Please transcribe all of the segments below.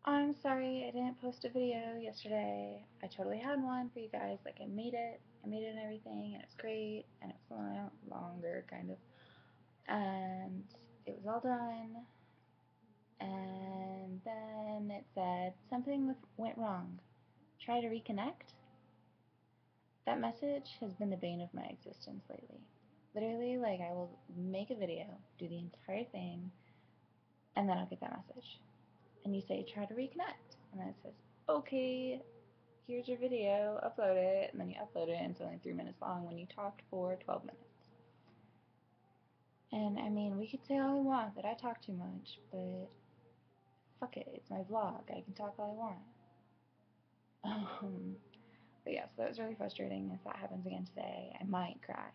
I'm sorry I didn't post a video yesterday. I totally had one for you guys. Like I made it. I made it and everything, and it's great, and it's longer, kind of. And it was all done, and then it said something went wrong. Try to reconnect. That message has been the bane of my existence lately. Literally, like I will make a video, do the entire thing, and then I'll get that message. And you say try to reconnect, and then it says okay, here's your video, upload it, and then you upload it, and it's only 3 minutes long when you talked for 12 minutes. And I mean, we could say all we want that I talk too much, but fuck it, it's my vlog. I can talk all I want. Um, but yeah, so that was really frustrating. If that happens again today, I might cry.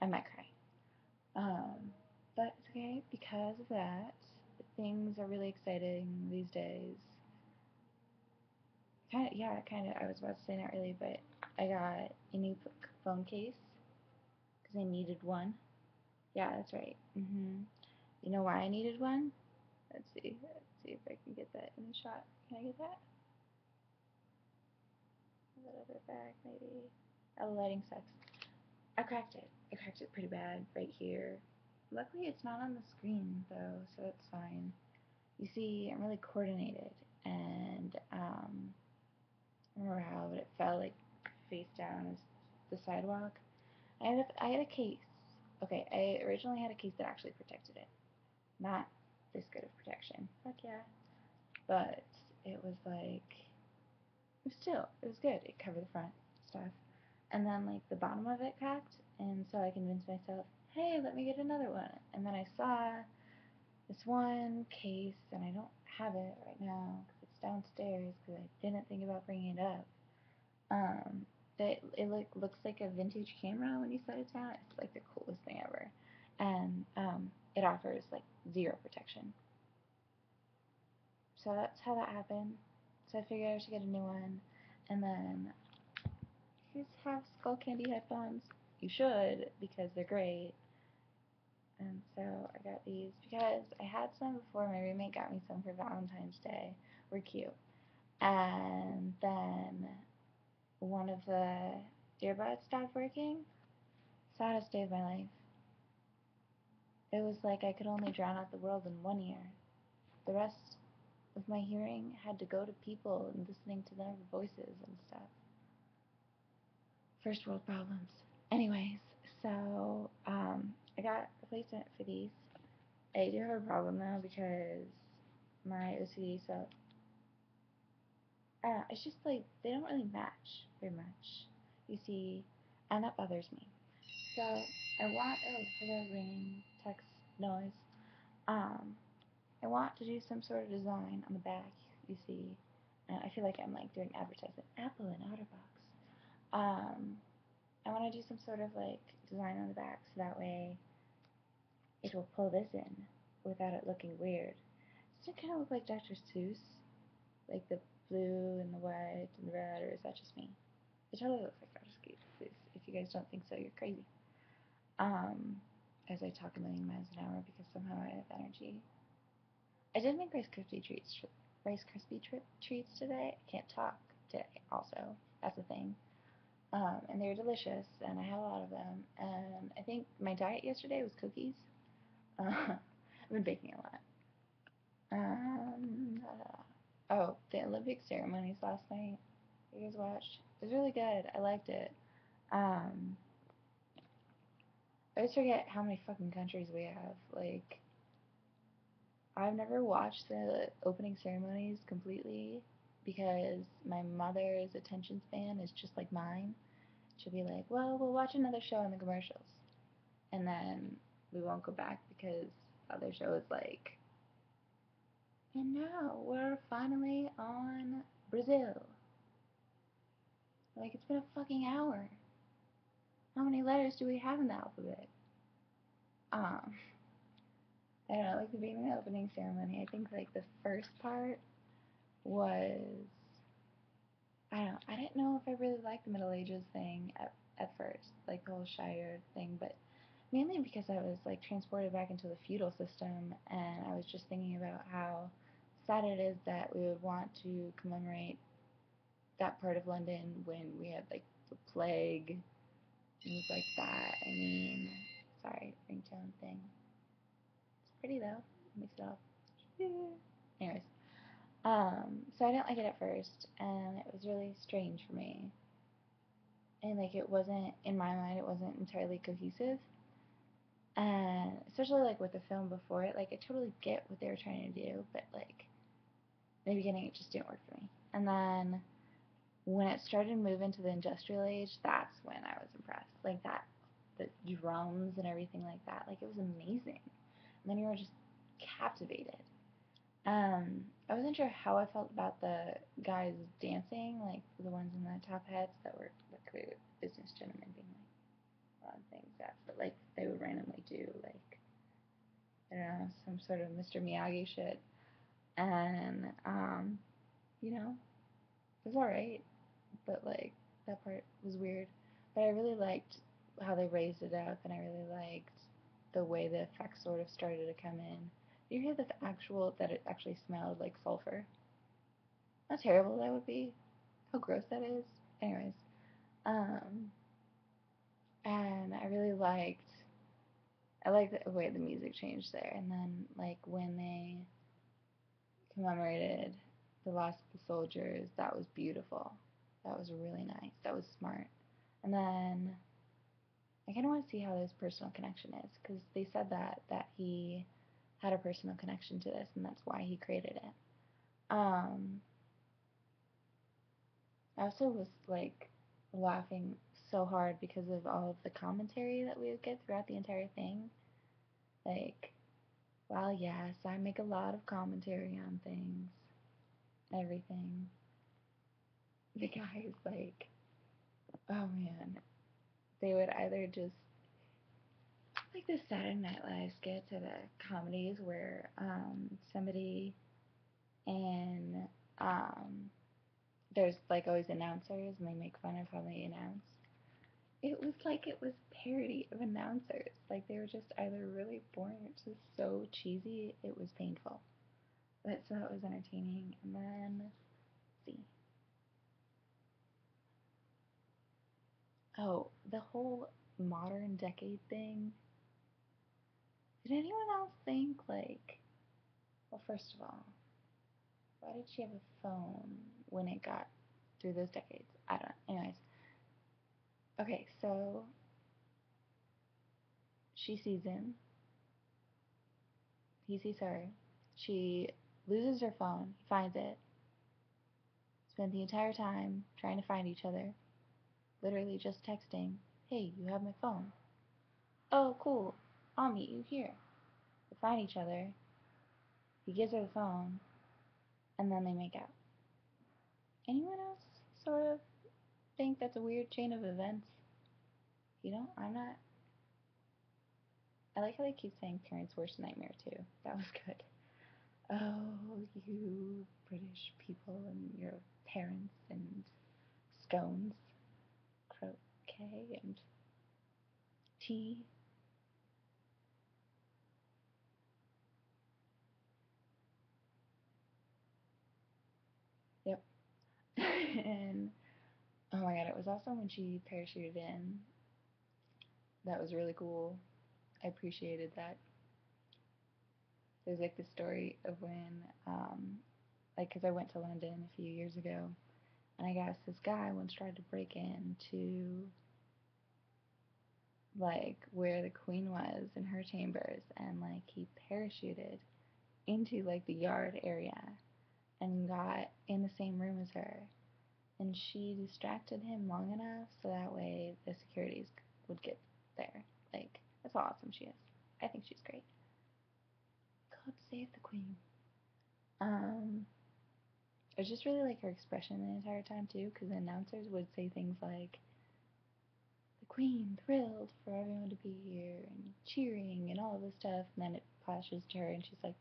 I might cry. But it's okay because of that. Things are really exciting these days. Kind of, yeah, kind of. I was about to say that earlier, but I got a new phone case because I needed one. Yeah, that's right. You know why I needed one? Let's see. Let's see if I can get that in the shot. Can I get that? A little bit back, maybe. Oh, the lighting sucks. I cracked it. I cracked it pretty bad right here. Luckily, it's not on the screen though, so it's fine. You see, I'm really coordinated, and I remember how it fell like face down as the sidewalk. I had a case. Okay, I originally had a case that actually protected it. Not this good of protection. Fuck yeah. But it was like, it was good. It covered the front stuff. And then like the bottom of it cracked, and so I convinced myself, hey, let me get another one. And then I saw this one case, and I don't have it right now because it's downstairs because I didn't think about bringing it up. Um, that it looks like a vintage camera when you set it down. It's like the coolest thing ever, and it offers like zero protection. So that's how that happened. So I figured I should get a new one, and then you have Skull Candy headphones. You should because they're great. And so I got these because I had some before. My roommate got me some for Valentine's Day. We're cute. And then one of the earbuds stopped working. Saddest day of my life. It was like I could only drown out the world in one ear. The rest of my hearing had to go to people and listening to their voices and stuff. First world problems. Anyways, so I got a replacement for these. I do have a problem though because my OCD, so it's just like they don't really match very much. You see, and that bothers me. So I want hello ringing text noise. Um, I want to do some sort of design on the back. You see, I feel like I'm like doing advertisement. Apple and OtterBox. I want to do some sort of like design on the back so that way it will pull this in without it looking weird. Does it kind of look like Dr. Seuss? Like the blue and the white and the red, or is that just me? It totally looks like Dr. Seuss. If you guys don't think so, you're crazy. Um, as I talk a million miles an hour because somehow I have energy. I did make Rice Krispie treats today. I can't talk today. Also, that's the thing. And they were delicious, and I had a lot of them. And I think my diet yesterday was cookies. I've been baking a lot. Oh, the Olympic ceremonies last night. You guys watched? It was really good. I liked it. Um, I always forget how many fucking countries we have. Like, I've never watched the opening ceremonies completely because my mother's attention span is just like mine. She'll be like, well, we'll watch another show in the commercials. And then we won't go back because the other show is like, and now we're finally on Brazil. Like, it's been a fucking hour. How many letters do we have in the alphabet? Um, I don't know, like the beginning of the opening ceremony, I think like the first part was I don't know, I didn't know if I really liked the Middle Ages thing at first, like the whole Shire thing, but mainly because I was like transported back into the feudal system and I was just thinking about how sad it is that we would want to commemorate that part of London when we had like the plague, things like that. I mean, sorry, ringtone thing. It's pretty though. Mix it up. Anyways, so I didn't like it at first, and it was really strange for me. And like it wasn't in my mind, it wasn't entirely cohesive. And especially like with the film before it, like I totally get what they were trying to do, but like in the beginning it just didn't work for me. And then when it started to move into the industrial age, that's when I was impressed. Like that, the drums and everything like that, like it was amazing. And then you were just captivated. I wasn't sure how I felt about the guys dancing, like the ones in the top hats that were like clearly business gentlemen being like on things that, but like they would randomly do like I don't know some sort of Mr. Miyagi shit, and you know it was alright, but like that part was weird. But I really liked how they raised it up, and I really liked the way the effects sort of started to come in. Did you hear that it actually smelled like sulfur? How terrible that would be. How gross that is. Anyways, um, and I liked the way the music changed there, and then like when they commemorated the loss of the soldiers, that was beautiful. That was really nice. That was smart. And then I kind of want to see how his personal connection is because they said that he had a personal connection to this, and that's why he created it. Um, I also was like laughing so hard because of all of the commentary that we would get throughout the entire thing. Like, well, yes, I make a lot of commentary on things, everything. The guys, like, oh man, they would either just like the Saturday Night Live skits or the comedies where somebody and um, there's like always announcers and they make fun of how they announce. It was like it was parody of announcers. Like they were just either really boring or just so cheesy it was painful. But so it was entertaining. And then let's see. Oh, the whole modern decade thing. Did anyone else think like well first of all, why did she have a phone when it got through those decades? I don't know. Anyways. Okay, so she sees him. He sees her. She loses her phone. He finds it. Spent the entire time trying to find each other. Literally just texting, hey, you have my phone. Oh, cool. I'll meet you here. They find each other. He gives her the phone. And then they make out. Anyone else sort of think that's a weird chain of events? You know, I'm not. I like how they keep saying parents' worst nightmare too. That was good. Oh, you British people and your parents and scones, croquet and tea. Yep. And oh my god, it was awesome when she parachuted in. That was really cool. I appreciated that. There's like the story of when, like, because I went to London a few years ago, and I guess this guy once tried to break into like where the queen was in her chambers, and like he parachuted into like the yard area and got in the same room as her, and she distracted him long enough so that way the securities would get there. Like, that's how awesome she is. I think she's great. God save the queen. Um, I just really like her expression the entire time too, because the announcers would say things like, "The queen thrilled for everyone to be here," and cheering and all of this stuff, and then it flashes to her, and she's like,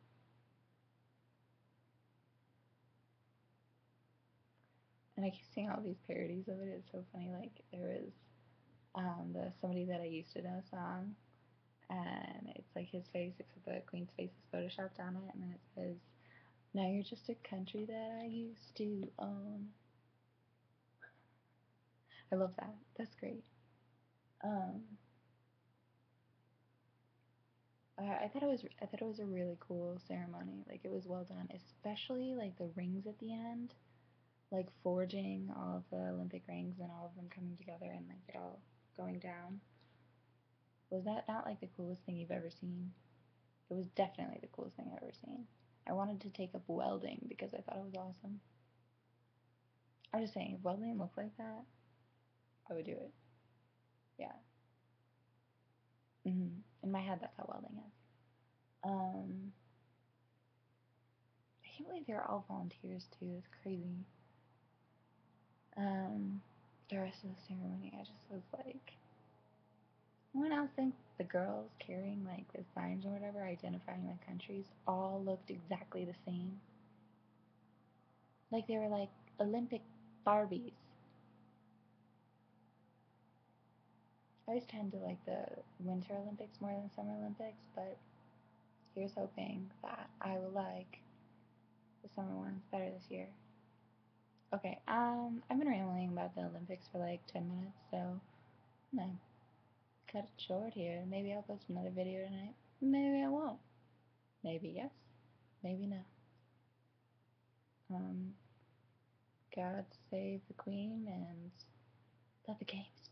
and I keep seeing all these parodies of it. It's so funny. Like there was the Somebody That I Used to Know song, and it's like his face except the queen's face is photoshopped on it, and then it says Now you're just a country that I used to own. I love that. That's great. Um, I thought it was a really cool ceremony. Like it was well done, especially like the rings at the end, like forging all of the Olympic rings and all of them coming together and like it all going down. Was that not like the coolest thing you've ever seen? It was definitely the coolest thing I've ever seen. I wanted to take up welding because I thought it was awesome. I'm just saying, if welding looked like that, I would do it. Yeah. In my head, that's how welding is. Um, I can't believe they're all volunteers too. That's crazy. Um, the rest of the ceremony, I just was like, anyone else think the girls carrying like the signs or whatever identifying the countries all looked exactly the same? Like they were like Olympic Barbies. I always tend to like the Winter Olympics more than Summer Olympics, but here's hoping that I will like the summer ones better this year. Okay, I've been rambling about the Olympics for like 10 minutes, so I'm gonna cut it short here. Maybe I'll post another video tonight. Maybe I won't. Maybe yes, maybe no. Um, God save the Queen and let the games